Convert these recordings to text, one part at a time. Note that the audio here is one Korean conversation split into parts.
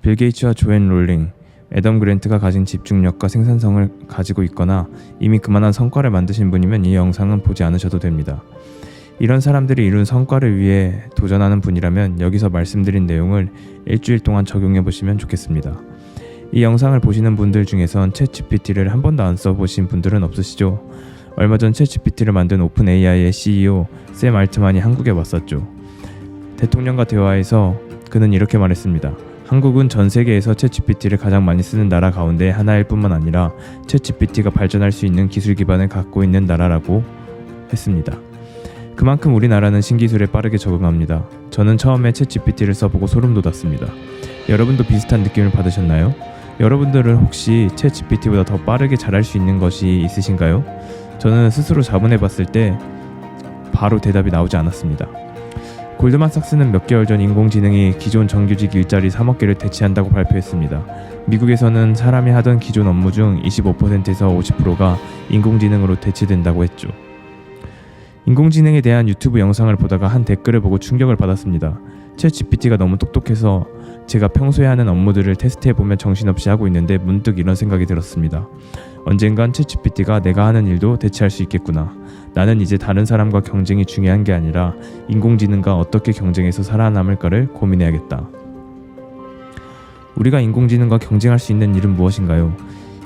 빌 게이츠와 조앤 롤링, 애덤 그랜트가 가진 집중력과 생산성을 가지고 있거나 이미 그만한 성과를 만드신 분이면 이 영상은 보지 않으셔도 됩니다. 이런 사람들이 이룬 성과를 위해 도전하는 분이라면 여기서 말씀드린 내용을 일주일 동안 적용해 보시면 좋겠습니다. 이 영상을 보시는 분들 중에선 챗GPT를 한 번도 안 써보신 분들은 없으시죠? 얼마 전 챗GPT를 만든 오픈 AI의 CEO 샘 알트만이 한국에 왔었죠. 대통령과 대화에서 그는 이렇게 말했습니다. 한국은 전 세계에서 챗GPT를 가장 많이 쓰는 나라 가운데 하나일 뿐만 아니라 챗GPT가 발전할 수 있는 기술 기반을 갖고 있는 나라라고 했습니다. 그만큼 우리나라는 신기술에 빠르게 적응합니다. 저는 처음에 챗GPT를 써보고 소름 돋았습니다. 여러분도 비슷한 느낌을 받으셨나요? 여러분들은 혹시 챗GPT보다 더 빠르게 잘할 수 있는 것이 있으신가요? 저는 스스로 자문해봤을 때 바로 대답이 나오지 않았습니다. 골드만삭스는 몇 개월 전 인공지능이 기존 정규직 일자리 3억 개를 대체한다고 발표했습니다. 미국에서는 사람이 하던 기존 업무 중 25%에서 50%가 인공지능으로 대체된다고 했죠. 인공지능에 대한 유튜브 영상을 보다가 한 댓글을 보고 충격을 받았습니다. 챗GPT가 너무 똑똑해서 제가 평소에 하는 업무들을 테스트해보면 정신없이 하고 있는데 문득 이런 생각이 들었습니다. 언젠간 챗GPT가 내가 하는 일도 대체할 수 있겠구나. 나는 이제 다른 사람과 경쟁이 중요한 게 아니라 인공지능과 어떻게 경쟁해서 살아남을까를 고민해야겠다. 우리가 인공지능과 경쟁할 수 있는 일은 무엇인가요?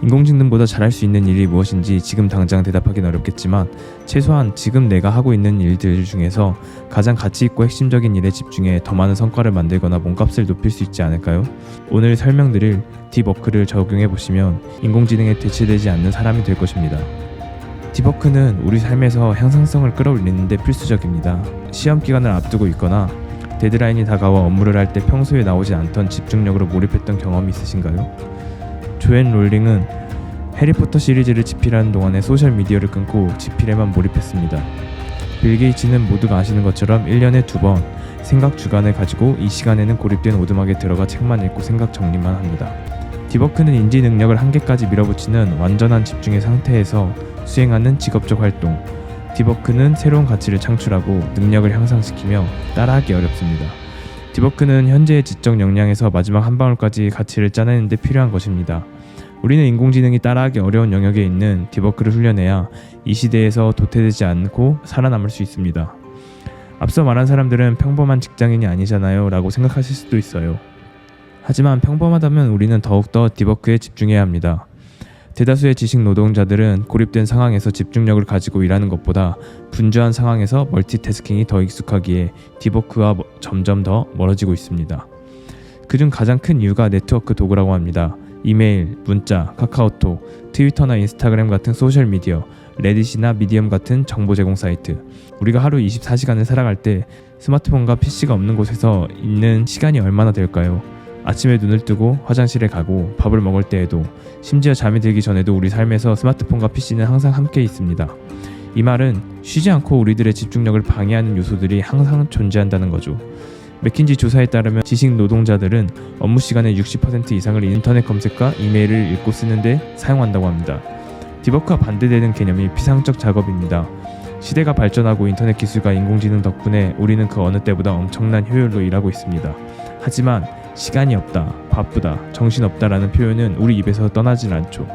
인공지능보다 잘할 수 있는 일이 무엇인지 지금 당장 대답하기는 어렵겠지만 최소한 지금 내가 하고 있는 일들 중에서 가장 가치있고 핵심적인 일에 집중해 더 많은 성과를 만들거나 몸값을 높일 수 있지 않을까요? 오늘 설명드릴 딥워크를 적용해보시면 인공지능에 대체되지 않는 사람이 될 것입니다. 딥워크는 우리 삶에서 향상성을 끌어올리는 데 필수적입니다. 시험 기간을 앞두고 있거나 데드라인이 다가와 업무를 할 때 평소에 나오지 않던 집중력으로 몰입했던 경험이 있으신가요? 조앤 롤링은 해리포터 시리즈를 집필하는 동안에 소셜미디어를 끊고 집필에만 몰입했습니다. 빌 게이츠는 모두가 아시는 것처럼 1년에 2번 생각 주간을 가지고 이 시간에는 고립된 오두막에 들어가 책만 읽고 생각 정리만 합니다. 딥워크는 인지 능력을 한계까지 밀어붙이는 완전한 집중의 상태에서 수행하는 직업적 활동. 딥워크는 새로운 가치를 창출하고 능력을 향상시키며 따라하기 어렵습니다. 딥워크는 현재의 지적 역량에서 마지막 한 방울까지 가치를 짜내는 데 필요한 것입니다. 우리는 인공지능이 따라하기 어려운 영역에 있는 딥워크를 훈련해야 이 시대에서 도태되지 않고 살아남을 수 있습니다. 앞서 말한 사람들은 평범한 직장인이 아니잖아요 라고 생각하실 수도 있어요. 하지만 평범하다면 우리는 더욱더 딥워크에 집중해야 합니다. 대다수의 지식 노동자들은 고립된 상황에서 집중력을 가지고 일하는 것보다 분주한 상황에서 멀티태스킹이 더 익숙하기에 딥워크와 점점 더 멀어지고 있습니다. 그중 가장 큰 이유가 네트워크 도구라고 합니다. 이메일, 문자, 카카오톡, 트위터나 인스타그램 같은 소셜미디어, 레딧이나 미디엄 같은 정보 제공 사이트. 우리가 하루 24시간을 살아갈 때 스마트폰과 PC가 없는 곳에서 있는 시간이 얼마나 될까요? 아침에 눈을 뜨고 화장실에 가고 밥을 먹을 때에도 심지어 잠이 들기 전에도 우리 삶에서 스마트폰과 PC는 항상 함께 있습니다. 이 말은 쉬지 않고 우리들의 집중력을 방해하는 요소들이 항상 존재한다는 거죠. 맥킨지 조사에 따르면 지식 노동자들은 업무 시간의 60% 이상을 인터넷 검색과 이메일을 읽고 쓰는데 사용한다고 합니다. 딥워크와 반대되는 개념이 피상적 작업입니다. 시대가 발전하고 인터넷 기술과 인공지능 덕분에 우리는 그 어느 때보다 엄청난 효율로 일하고 있습니다. 하지만 시간이 없다, 바쁘다, 정신없다라는 표현은 우리 입에서 떠나질 않죠.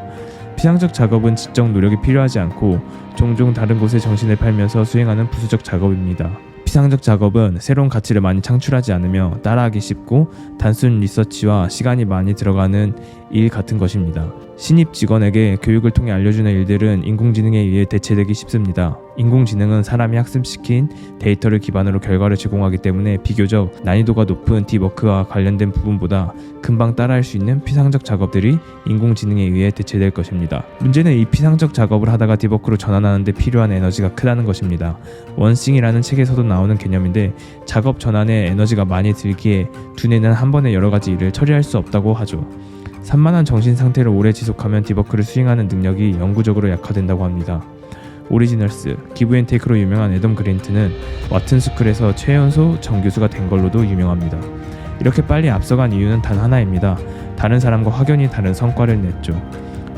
피상적 작업은 지적 노력이 필요하지 않고 종종 다른 곳에 정신을 팔면서 수행하는 부수적 작업입니다. 피상적 작업은 새로운 가치를 많이 창출하지 않으며 따라하기 쉽고 단순 리서치와 시간이 많이 들어가는 일 같은 것입니다. 신입 직원에게 교육을 통해 알려주는 일들은 인공지능에 의해 대체되기 쉽습니다. 인공지능은 사람이 학습시킨 데이터를 기반으로 결과를 제공하기 때문에 비교적 난이도가 높은 딥워크와 관련된 부분보다 금방 따라할 수 있는 피상적 작업들이 인공지능에 의해 대체될 것입니다. 문제는 이 피상적 작업을 하다가 딥워크로 전환하는 데 필요한 에너지가 크다는 것입니다. 원싱이라는 책에서도 나오는 개념인데 작업 전환에 에너지가 많이 들기에 두뇌는 한 번에 여러 가지 일을 처리할 수 없다고 하죠. 산만한 정신 상태를 오래 지속하면 딥워크를 수행하는 능력이 영구적으로 약화된다고 합니다. 오리지널스, 기브앤테이크로 유명한 애덤 그랜트는 와튼스쿨에서 최연소 정교수가 된 걸로도 유명합니다. 이렇게 빨리 앞서간 이유는 단 하나입니다. 다른 사람과 확연히 다른 성과를 냈죠.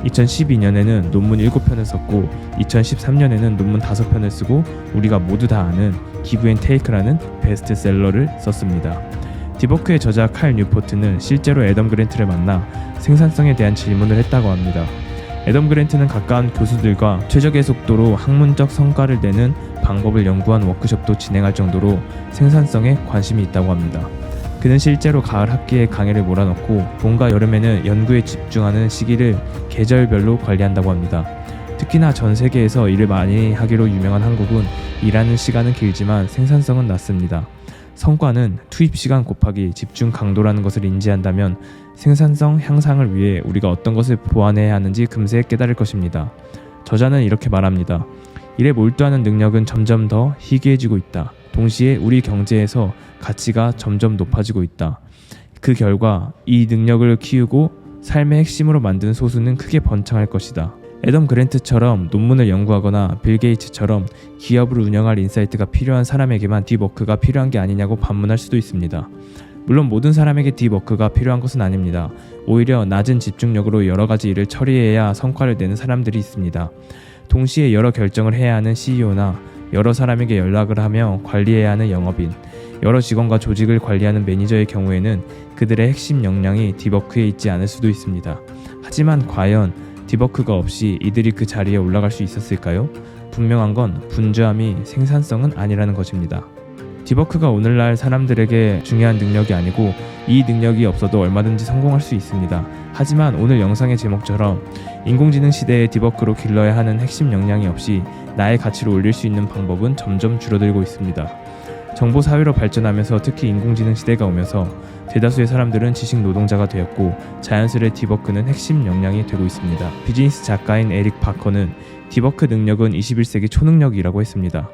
2012년에는 논문 7편을 썼고 2013년에는 논문 5편을 쓰고 우리가 모두 다 아는 기브앤테이크라는 베스트셀러를 썼습니다. 디버크의 저자 칼 뉴포트는 실제로 애덤 그랜트를 만나 생산성에 대한 질문을 했다고 합니다. 애덤 그랜트는 가까운 교수들과 최적의 속도로 학문적 성과를 내는 방법을 연구한 워크숍도 진행할 정도로 생산성에 관심이 있다고 합니다. 그는 실제로 가을 학기에 강의를 몰아넣고 봄과 여름에는 연구에 집중하는 시기를 계절별로 관리한다고 합니다. 특히나 전 세계에서 일을 많이 하기로 유명한 한국은 일하는 시간은 길지만 생산성은 낮습니다. 성과는 투입 시간 곱하기 집중 강도라는 것을 인지한다면 생산성 향상을 위해 우리가 어떤 것을 보완해야 하는지 금세 깨달을 것입니다. 저자는 이렇게 말합니다. 일에 몰두하는 능력은 점점 더 희귀해지고 있다. 동시에 우리 경제에서 가치가 점점 높아지고 있다. 그 결과 이 능력을 키우고 삶의 핵심으로 만든 소수는 크게 번창할 것이다. 애덤 그랜트처럼 논문을 연구하거나 빌 게이츠처럼 기업을 운영할 인사이트가 필요한 사람에게만 딥워크가 필요한 게 아니냐고 반문할 수도 있습니다. 물론 모든 사람에게 딥워크가 필요한 것은 아닙니다. 오히려 낮은 집중력으로 여러 가지 일을 처리해야 성과를 내는 사람들이 있습니다. 동시에 여러 결정을 해야 하는 CEO나 여러 사람에게 연락을 하며 관리해야 하는 영업인, 여러 직원과 조직을 관리하는 매니저의 경우에는 그들의 핵심 역량이 딥워크에 있지 않을 수도 있습니다. 하지만 과연 딥워크가 없이 이들이 그 자리에 올라갈 수 있었을까요? 분명한 건 분주함이 생산성은 아니라는 것입니다. 딥워크가 오늘날 사람들에게 중요한 능력이 아니고 이 능력이 없어도 얼마든지 성공할 수 있습니다. 하지만 오늘 영상의 제목처럼 인공지능 시대의 딥워크로 길러야 하는 핵심 역량이 없이 나의 가치를 올릴 수 있는 방법은 점점 줄어들고 있습니다. 정보 사회로 발전하면서 특히 인공지능 시대가 오면서 대다수의 사람들은 지식 노동자가 되었고 자연스레 딥워크는 핵심 역량이 되고 있습니다. 비즈니스 작가인 에릭 바커는 딥워크 능력은 21세기 초능력이라고 했습니다.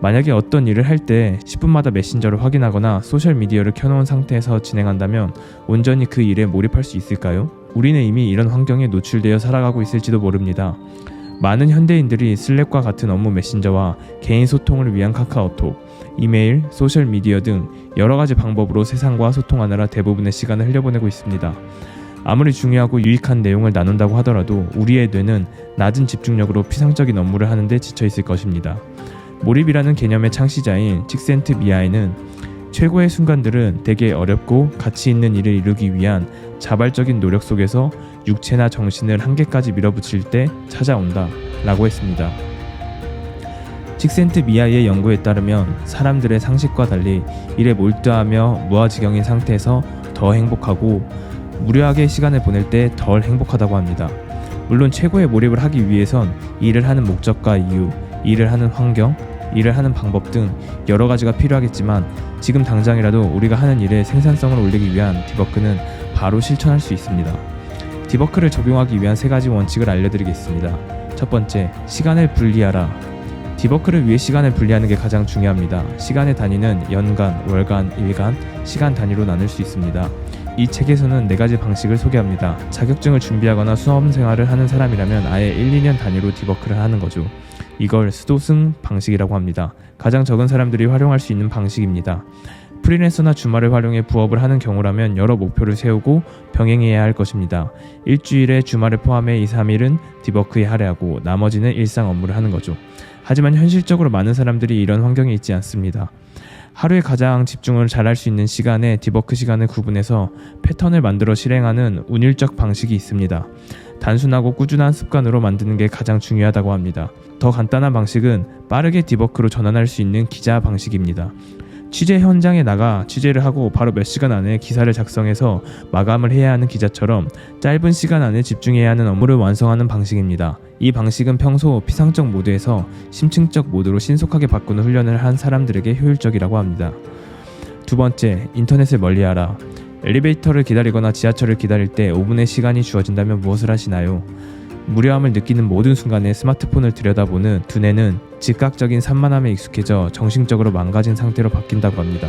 만약에 어떤 일을 할 때 10분마다 메신저를 확인하거나 소셜미디어를 켜놓은 상태에서 진행한다면 온전히 그 일에 몰입할 수 있을까요? 우리는 이미 이런 환경에 노출되어 살아가고 있을지도 모릅니다. 많은 현대인들이 슬랙과 같은 업무 메신저와 개인 소통을 위한 카카오톡, 이메일, 소셜미디어 등 여러 가지 방법으로 세상과 소통하느라 대부분의 시간을 흘려보내고 있습니다. 아무리 중요하고 유익한 내용을 나눈다고 하더라도 우리의 뇌는 낮은 집중력으로 피상적인 업무를 하는데 지쳐있을 것입니다. 몰입이라는 개념의 창시자인 칙센트 미아에는 최고의 순간들은 되게 어렵고 가치 있는 일을 이루기 위한 자발적인 노력 속에서 육체나 정신을 한계까지 밀어붙일 때 찾아온다 라고 했습니다. 칙센트 미아의 연구에 따르면 사람들의 상식과 달리 일에 몰두하며 무아지경인 상태에서 더 행복하고 무료하게 시간을 보낼 때 덜 행복하다고 합니다. 물론 최고의 몰입을 하기 위해선 일을 하는 목적과 이유, 일을 하는 환경, 일을 하는 방법 등 여러 가지가 필요하겠지만 지금 당장이라도 우리가 하는 일의 생산성을 올리기 위한 딥워크는 바로 실천할 수 있습니다. 딥워크를 적용하기 위한 3가지 원칙을 알려드리겠습니다. 첫 번째, 시간을 분리하라. 딥워크를 위해 시간을 분리하는 게 가장 중요합니다. 시간의 단위는 연간, 월간, 일간, 시간 단위로 나눌 수 있습니다. 이 책에서는 4가지 방식을 소개합니다. 자격증을 준비하거나 수험 생활을 하는 사람이라면 아예 1, 2년 단위로 딥워크를 하는 거죠. 이걸 수도승 방식이라고 합니다. 가장 적은 사람들이 활용할 수 있는 방식입니다. 프리랜서나 주말을 활용해 부업을 하는 경우라면 여러 목표를 세우고 병행해야 할 것입니다. 일주일에 주말을 포함해 2, 3일은 딥워크에 할애하고 나머지는 일상 업무를 하는 거죠. 하지만 현실적으로 많은 사람들이 이런 환경에 있지 않습니다. 하루에 가장 집중을 잘할 수 있는 시간에 딥워크 시간을 구분해서 패턴을 만들어 실행하는 운율적 방식이 있습니다. 단순하고 꾸준한 습관으로 만드는 게 가장 중요하다고 합니다. 더 간단한 방식은 빠르게 딥워크로 전환할 수 있는 기자 방식입니다. 취재 현장에 나가 취재를 하고 바로 몇 시간 안에 기사를 작성해서 마감을 해야 하는 기자처럼 짧은 시간 안에 집중해야 하는 업무를 완성하는 방식입니다. 이 방식은 평소 피상적 모드에서 심층적 모드로 신속하게 바꾸는 훈련을 한 사람들에게 효율적이라고 합니다. 두 번째, 인터넷을 멀리하라. 엘리베이터를 기다리거나 지하철을 기다릴 때 5분의 시간이 주어진다면 무엇을 하시나요? 무료함을 느끼는 모든 순간에 스마트폰을 들여다보는 두뇌는 즉각적인 산만함에 익숙해져 정신적으로 망가진 상태로 바뀐다고 합니다.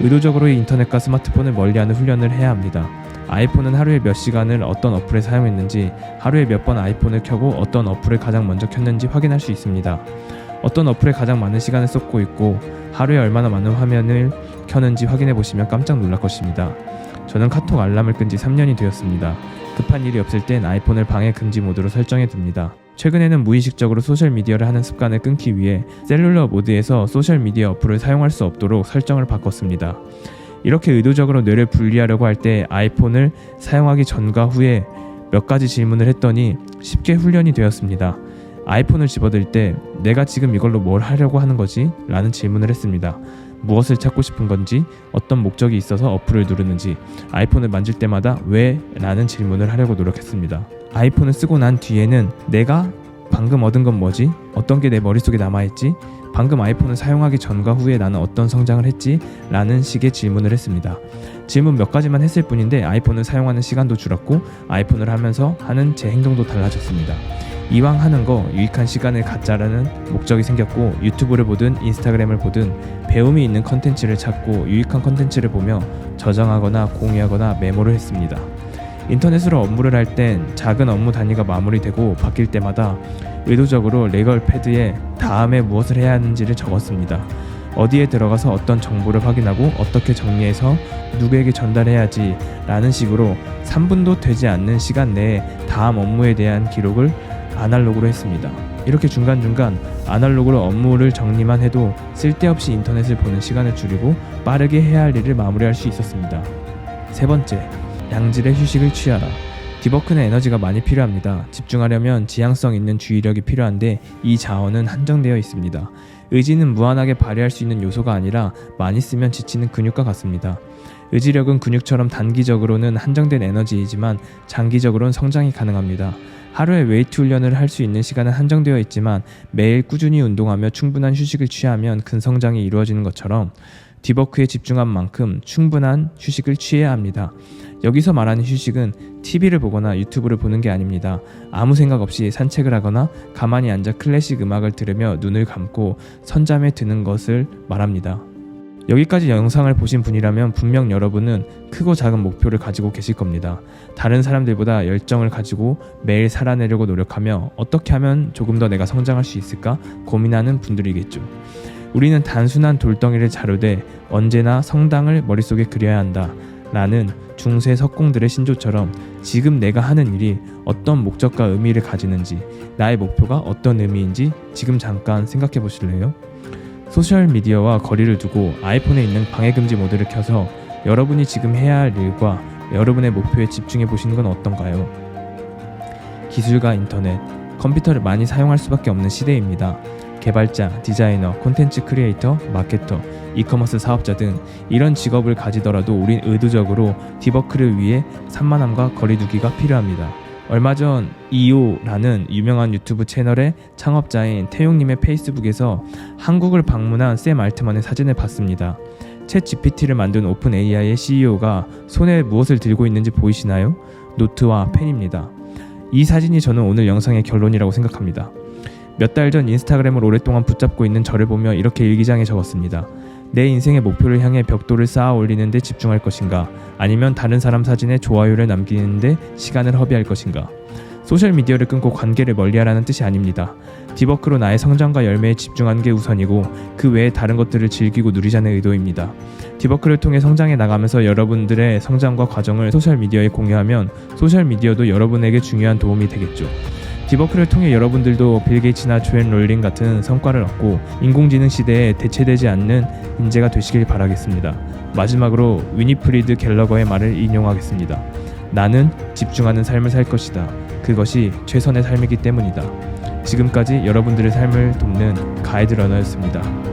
의도적으로 인터넷과 스마트폰을 멀리하는 훈련을 해야 합니다. 아이폰은 하루에 몇 시간을 어떤 어플에 사용했는지, 하루에 몇 번 아이폰을 켜고 어떤 어플을 가장 먼저 켰는지 확인할 수 있습니다. 어떤 어플에 가장 많은 시간을 쏟고 있고 하루에 얼마나 많은 화면을 켜는지 확인해 보시면 깜짝 놀랄 것입니다. 저는 카톡 알람을 끈 지 3년이 되었습니다. 급한 일이 없을 땐 아이폰을 방해 금지 모드로 설정해 둡니다. 최근에는 무의식적으로 소셜미디어를 하는 습관을 끊기 위해 셀룰러 모드에서 소셜미디어 어플을 사용할 수 없도록 설정을 바꿨습니다. 이렇게 의도적으로 뇌를 분리하려고 할 때 아이폰을 사용하기 전과 후에 몇 가지 질문을 했더니 쉽게 훈련이 되었습니다. 아이폰을 집어들 때 내가 지금 이걸로 뭘 하려고 하는 거지? 라는 질문을 했습니다. 무엇을 찾고 싶은 건지, 어떤 목적이 있어서 어플을 누르는지, 아이폰을 만질 때마다 왜? 라는 질문을 하려고 노력했습니다. 아이폰을 쓰고 난 뒤에는 내가 방금 얻은 건 뭐지? 어떤 게 내 머릿속에 남아있지? 방금 아이폰을 사용하기 전과 후에 나는 어떤 성장을 했지? 라는 식의 질문을 했습니다. 질문 몇 가지만 했을 뿐인데 아이폰을 사용하는 시간도 줄었고 아이폰을 하면서 하는 제 행동도 달라졌습니다. 이왕 하는 거 유익한 시간을 갖자라는 목적이 생겼고 유튜브를 보든 인스타그램을 보든 배움이 있는 컨텐츠를 찾고 유익한 컨텐츠를 보며 저장하거나 공유하거나 메모를 했습니다. 인터넷으로 업무를 할 땐 작은 업무 단위가 마무리되고 바뀔 때마다 의도적으로 레걸 패드에 다음에 무엇을 해야 하는지를 적었습니다. 어디에 들어가서 어떤 정보를 확인하고 어떻게 정리해서 누구에게 전달해야지 라는 식으로 3분도 되지 않는 시간 내에 다음 업무에 대한 기록을 아날로그로 했습니다. 이렇게 중간중간 아날로그로 업무를 정리만 해도 쓸데없이 인터넷을 보는 시간을 줄이고 빠르게 해야 할 일을 마무리할 수 있었습니다. 세 번째, 양질의 휴식을 취하라. 디버크는 에너지가 많이 필요합니다. 집중하려면 지향성 있는 주의력이 필요한데 이 자원은 한정되어 있습니다. 의지는 무한하게 발휘할 수 있는 요소가 아니라 많이 쓰면 지치는 근육과 같습니다. 의지력은 근육처럼 단기적으로는 한정된 에너지이지만 장기적으로는 성장이 가능합니다. 하루에 웨이트 훈련을 할 수 있는 시간은 한정되어 있지만 매일 꾸준히 운동하며 충분한 휴식을 취하면 근성장이 이루어지는 것처럼 디버크에 집중한 만큼 충분한 휴식을 취해야 합니다. 여기서 말하는 휴식은 TV를 보거나 유튜브를 보는 게 아닙니다. 아무 생각 없이 산책을 하거나 가만히 앉아 클래식 음악을 들으며 눈을 감고 선잠에 드는 것을 말합니다. 여기까지 영상을 보신 분이라면 분명 여러분은 크고 작은 목표를 가지고 계실 겁니다. 다른 사람들보다 열정을 가지고 매일 살아내려고 노력하며 어떻게 하면 조금 더 내가 성장할 수 있을까 고민하는 분들이겠죠. 우리는 단순한 돌덩이를 자르되 언제나 성당을 머릿속에 그려야 한다 라는 중세 석공들의 신조처럼 지금 내가 하는 일이 어떤 목적과 의미를 가지는지, 나의 목표가 어떤 의미인지 지금 잠깐 생각해 보실래요? 소셜미디어와 거리를 두고 아이폰에 있는 방해금지 모드를 켜서 여러분이 지금 해야 할 일과 여러분의 목표에 집중해 보시는 건 어떤가요? 기술과 인터넷, 컴퓨터를 많이 사용할 수밖에 없는 시대입니다. 개발자, 디자이너, 콘텐츠 크리에이터, 마케터, 이커머스 사업자 등 이런 직업을 가지더라도 우린 의도적으로 디버크를 위해 산만함과 거리두기가 필요합니다. 얼마 전 이오라는 유명한 유튜브 채널의 창업자인 태용님의 페이스북에서 한국을 방문한 샘 알트만의 사진을 봤습니다. 챗 GPT를 만든 오픈 AI의 CEO가 손에 무엇을 들고 있는지 보이시나요? 노트와 펜입니다. 이 사진이 저는 오늘 영상의 결론이라고 생각합니다. 몇 달 전 인스타그램을 오랫동안 붙잡고 있는 저를 보며 이렇게 일기장에 적었습니다. 내 인생의 목표를 향해 벽돌을 쌓아 올리는 데 집중할 것인가? 아니면 다른 사람 사진에 좋아요를 남기는 데 시간을 허비할 것인가? 소셜미디어를 끊고 관계를 멀리하라는 뜻이 아닙니다. 디버크로 나의 성장과 열매에 집중하는 게 우선이고 그 외에 다른 것들을 즐기고 누리자는 의도입니다. 디버크를 통해 성장해 나가면서 여러분들의 성장과 과정을 소셜미디어에 공유하면 소셜미디어도 여러분에게 중요한 도움이 되겠죠. 디버크를 통해 여러분들도 빌 게이츠나 조앤 롤링 같은 성과를 얻고 인공지능 시대에 대체되지 않는 인재가 되시길 바라겠습니다. 마지막으로 위니프리드 갤러거의 말을 인용하겠습니다. 나는 집중하는 삶을 살 것이다. 그것이 최선의 삶이기 때문이다. 지금까지 여러분들의 삶을 돕는 가이드 러너였습니다.